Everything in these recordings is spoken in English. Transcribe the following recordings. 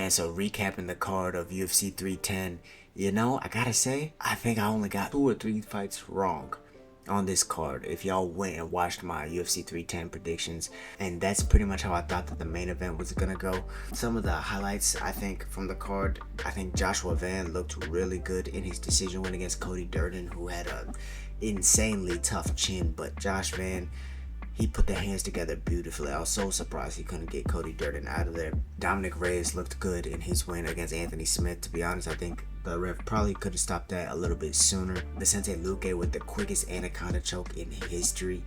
man, so recapping the card of UFC 310, I gotta say, I think I only got 2 or 3 fights wrong on this card. If y'all went and watched my UFC 310 predictions, and that's pretty much how I thought that the main event was gonna go. Some of the highlights I think from the card, I think Joshua Van looked really good in his decision win against Cody Durden, who had a insanely tough chin, but Josh Van, he put the hands together beautifully. I was so surprised he couldn't get Cody Durden out of there. Dominic Reyes looked good in his win against Anthony Smith. To be honest, I think the ref probably could have stopped that a little bit sooner. Vicente Luque with the quickest anaconda choke in history.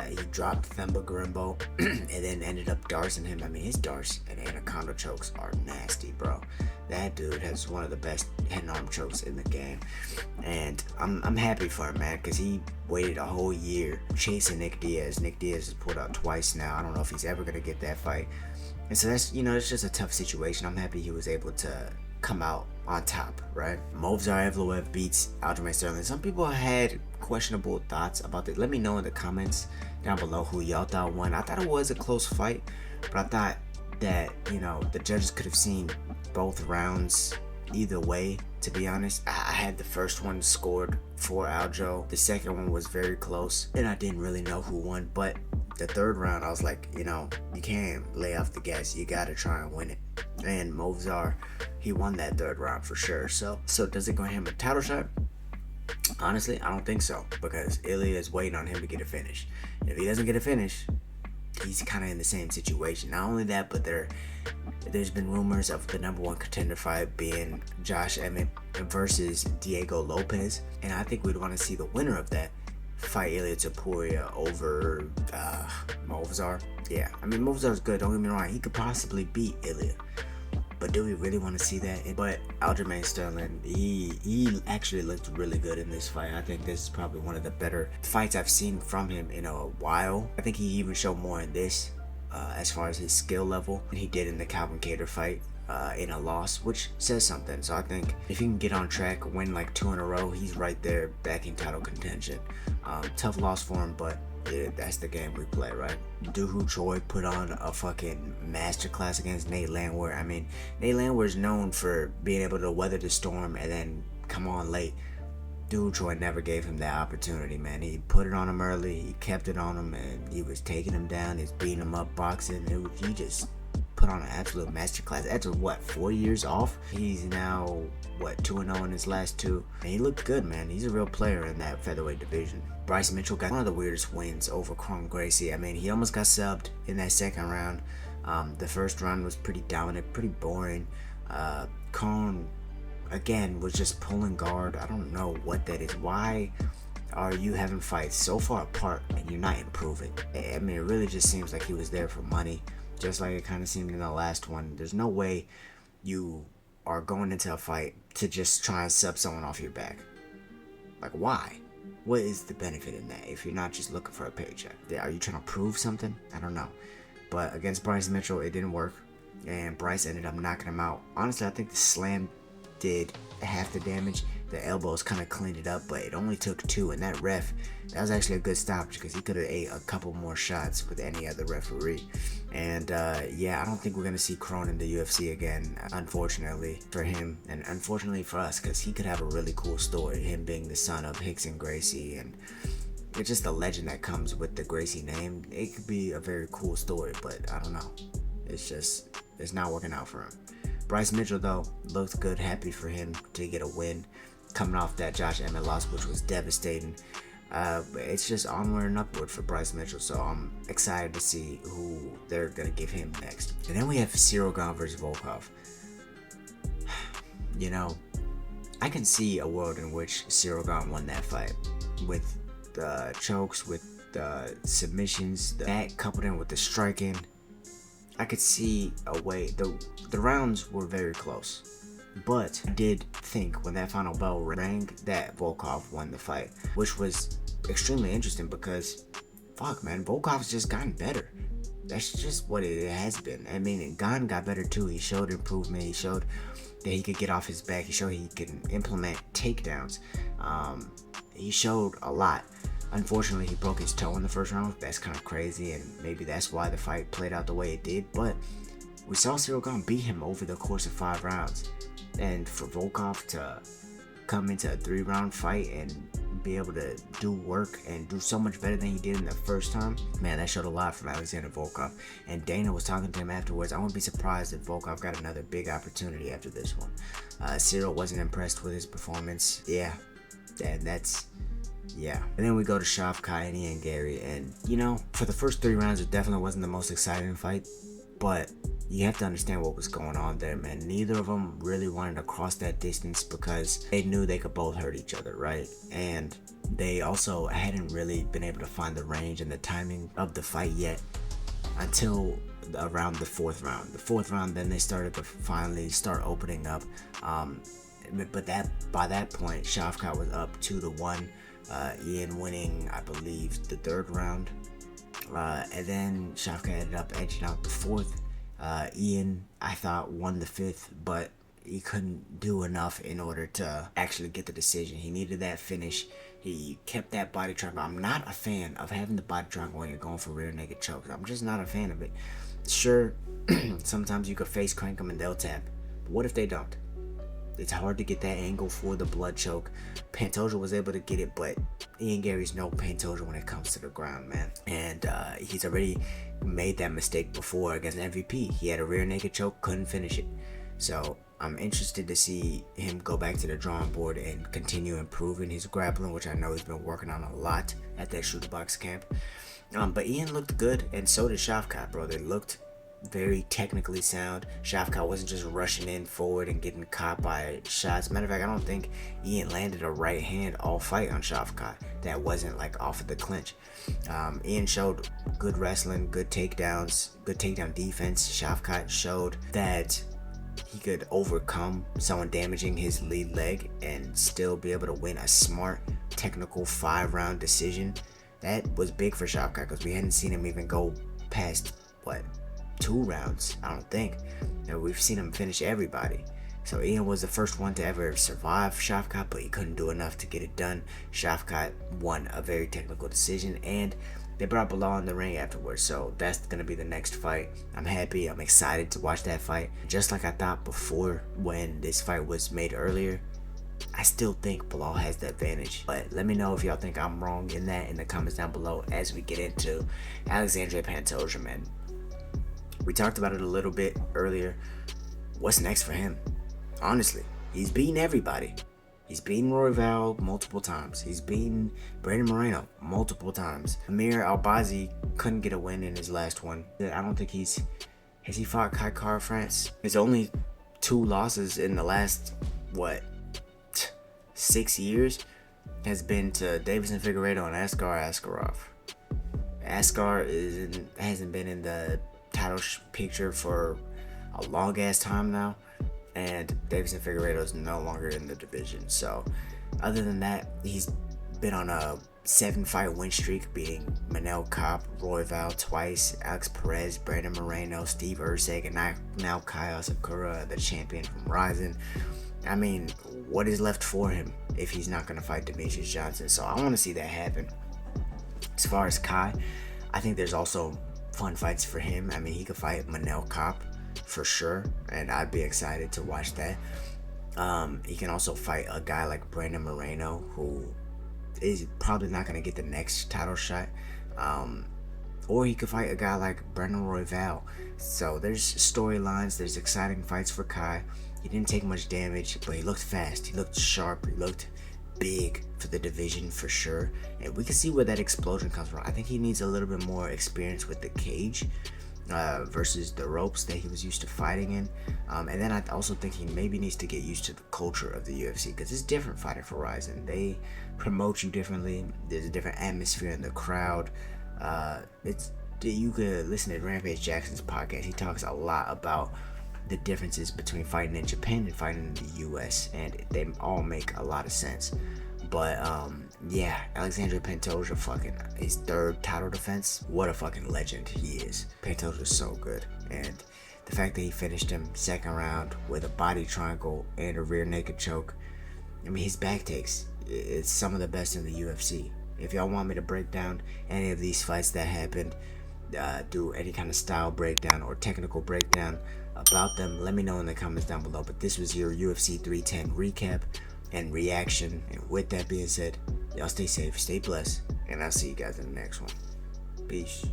He dropped Themba Grimbo and then ended up darsing him. I mean, his darts and anaconda chokes are nasty, bro. That dude has one of the best head and arm chokes in the game. And I'm happy for him, man, because he waited a whole year chasing Nick Diaz. Nick Diaz has pulled out twice now. I don't know if he's ever going to get that fight. And so that's, it's just a tough situation. I'm happy he was able to come out on top, right? Movsar Evloev beats Aljamain Sterling. Some people had questionable thoughts about it. Let me know in the comments down below who y'all thought won. I thought it was a close fight, but I thought that, the judges could have seen both rounds either way, to be honest. I had the first one scored for Aljo. The second one was very close, and I didn't really know who won, but the third round, I was like, you can't lay off the gas. You gotta try and win it. And Movsar, he won that third round for sure. So does it go him a title shot? Honestly, I don't think so, because Ilya is waiting on him to get a finish. And if he doesn't get a finish, he's kind of in the same situation. Not only that, but there's been rumors of the #1 contender fight being Josh Emmett versus Diego Lopez, and I think we'd want to see the winner of that fight Ilya Topuria over Movsar. Yeah, I mean, Movsar's good, don't get me wrong, he could possibly beat Ilya, but do we really want to see that? But Aljamain Sterling, he actually looked really good in this fight. I think this is probably one of the better fights I've seen from him in a while. I think he even showed more in this as far as his skill level than he did in the Calvin Kattar fight in a loss, which says something. So I think if he can get on track, win like 2 in a row, he's right there back in title contention. Tough loss for him, but yeah, that's the game we play, right? Dooho Choi put on a fucking masterclass against Nate Landwehr. I mean, Nate Landwehr is known for being able to weather the storm and then come on late. Dooho Choi never gave him that opportunity, man. He put it on him early, he kept it on him, and he was taking him down, he's beating him up, boxing. He just put on an absolute masterclass. After 4 years off, he's now 2-0 in his last 2, and he looked good, man. He's a real player in that featherweight division. Bryce Mitchell got one of the weirdest wins over Kron Gracie. I mean, he almost got subbed in that second round. The first round was pretty dominant, pretty boring. Kron again was just pulling guard. I don't know what that is. Why are you having fights so far apart and you're not improving? I mean, it really just seems like he was there for money, just like it kind of seemed in the last one. There's no way you are going into a fight to just try and sub someone off your back. Like, why? What is the benefit in that if you're not just looking for a paycheck? Are you trying to prove something? I don't know. But against Bryce Mitchell, it didn't work, and Bryce ended up knocking him out. Honestly, I think the slam did half the damage. The elbows kind of cleaned it up, but it only took 2, and that was actually a good stoppage, because he could have ate a couple more shots with any other referee. And yeah, I don't think we're gonna see Kron in the UFC again, unfortunately for him, and unfortunately for us, because he could have a really cool story, him being the son of Rickson Gracie, and it's just the legend that comes with the Gracie name. It could be a very cool story, but I don't know, it's not working out for him. Bryce Mitchell, though, looked good. Happy for him to get a win coming off that Josh Emmett loss, which was devastating. It's just onward and upward for Bryce Mitchell, so I'm excited to see who they're going to give him next. And then we have Cyril Gane versus Volkov. I can see a world in which Cyril Gane won that fight with the chokes, with the submissions, that coupled in with the striking. I could see a way. The rounds were very close, but I did think when that final bell rang that Volkov won the fight, which was extremely interesting because, fuck, man, Volkov's just gotten better. That's just what it has been. I mean, Gane got better too. He showed improvement. He showed that he could get off his back. He showed he can implement takedowns. He showed a lot. Unfortunately, he broke his toe in the first round. That's kind of crazy, and maybe that's why the fight played out the way it did. But We saw Cyril Gane beat him over the course of 5 rounds. And for Volkov to come into a 3-round fight and be able to do work and do so much better than he did in the first time, man, that showed a lot from Alexander Volkov. And Dana was talking to him afterwards. I wouldn't be surprised if Volkov got another big opportunity after this one. Cyril wasn't impressed with his performance. Yeah, and that's... yeah. And then we go to Shavkat and Garry, and you know, for the first 3 rounds, it definitely wasn't the most exciting fight, but you have to understand what was going on there, man. Neither of them really wanted to cross that distance because they knew they could both hurt each other, right? And they also hadn't really been able to find the range and the timing of the fight yet until around the 4th round. The 4th round, then they started to finally start opening up. But by that point, Shavkat was up 2-1. Ian winning, I believe, the 3rd round. And then Shavkat ended up edging out the 4th. Ian, I thought, won the 5th, but he couldn't do enough in order to actually get the decision. He needed that finish. He kept that body triangle. I'm not a fan of having the body triangle when you're going for rear naked chokes. I'm just not a fan of it. Sure, sometimes you could face crank them and they'll tap. But what if they don't? It's hard to get that angle for the blood choke. Pantoja was able to get it, but Ian Garry's no Pantoja when it comes to the ground, man. And he's already made that mistake before against MVP. He had a rear naked choke, couldn't finish it. So I'm interested to see him go back to the drawing board and continue improving his grappling, which I know he's been working on a lot at that Shooter Box camp. But Ian looked good, and so did Shavkat, bro. They looked very technically sound. Shavkat wasn't just rushing in forward and getting caught by shots. Matter of fact, I don't think Ian landed a right hand all fight on Shavkat that wasn't like off of the clinch. Ian showed good wrestling, good takedowns, good takedown defense. Shavkat showed that he could overcome someone damaging his lead leg and still be able to win a smart technical 5-round decision. That was big for Shavkat because we hadn't seen him even go past, what, 2 rounds, I don't think. And we've seen him finish everybody. So Ian was the first one to ever survive Shavkat, but he couldn't do enough to get it done. Shavkat won a very technical decision, and they brought Bilal in the ring afterwards. So that's going to be the next fight. I'm happy. I'm excited to watch that fight. Just like I thought before when this fight was made earlier, I still think Bilal has the advantage. But let me know if y'all think I'm wrong in that in the comments down below as we get into Alexander Pantoja, man. We talked about it a little bit earlier. What's next for him? Honestly, he's beaten everybody. He's beaten Royval multiple times. He's beaten Brandon Moreno multiple times. Amir Albazi couldn't get a win in his last one. I don't think has he fought Kai Kara France? His only 2 losses in the last, 6 years has been to Davison Figueiredo and Askar Askarov. Askar hasn't been in the title picture for a long ass time now, and Davison Figueiredo is no longer in the division. So other than that, he's been on a 7-fight win streak, beating Manel Kopp, Royval twice, Alex Perez, Brandon Moreno, Steve Erceg, and now Kyle Sakura, the champion from Ryzen. I mean, what is left for him if he's not going to fight Demetrius Johnson? So I want to see that happen. As far as Kai, I think there's also fun fights for him. I mean, he could fight Manel Kopp for sure, and I'd be excited to watch that. He can also fight a guy like Brandon Moreno, who is probably not going to get the next title shot. Or he could fight a guy like Brandon Royval. So there's storylines, there's exciting fights for Kai. He didn't take much damage, but he looked fast, he looked sharp, he looked big for the division for sure, and we can see where that explosion comes from. I think he needs a little bit more experience with the cage versus the ropes that he was used to fighting in, and then I also think he maybe needs to get used to the culture of the UFC, because it's different fighting for Ryzen. They promote you differently. There's a different atmosphere in the crowd. You could listen to Rampage Jackson's podcast. He talks a lot about the differences between fighting in Japan and fighting in the US, and they all make a lot of sense. But yeah, Alexander Pantoja, fucking his 3rd title defense, what a fucking legend he is. Pantoja's so good, and the fact that he finished him 2nd round with a body triangle and a rear naked choke. I mean, his back takes, it's some of the best in the UFC. If y'all want me to break down any of these fights that happened, do any kind of style breakdown or technical breakdown about them, let me know in the comments down below. But this was your UFC 310 recap and reaction. And with that being said, y'all stay safe, stay blessed, and I'll see you guys in the next one. Peace.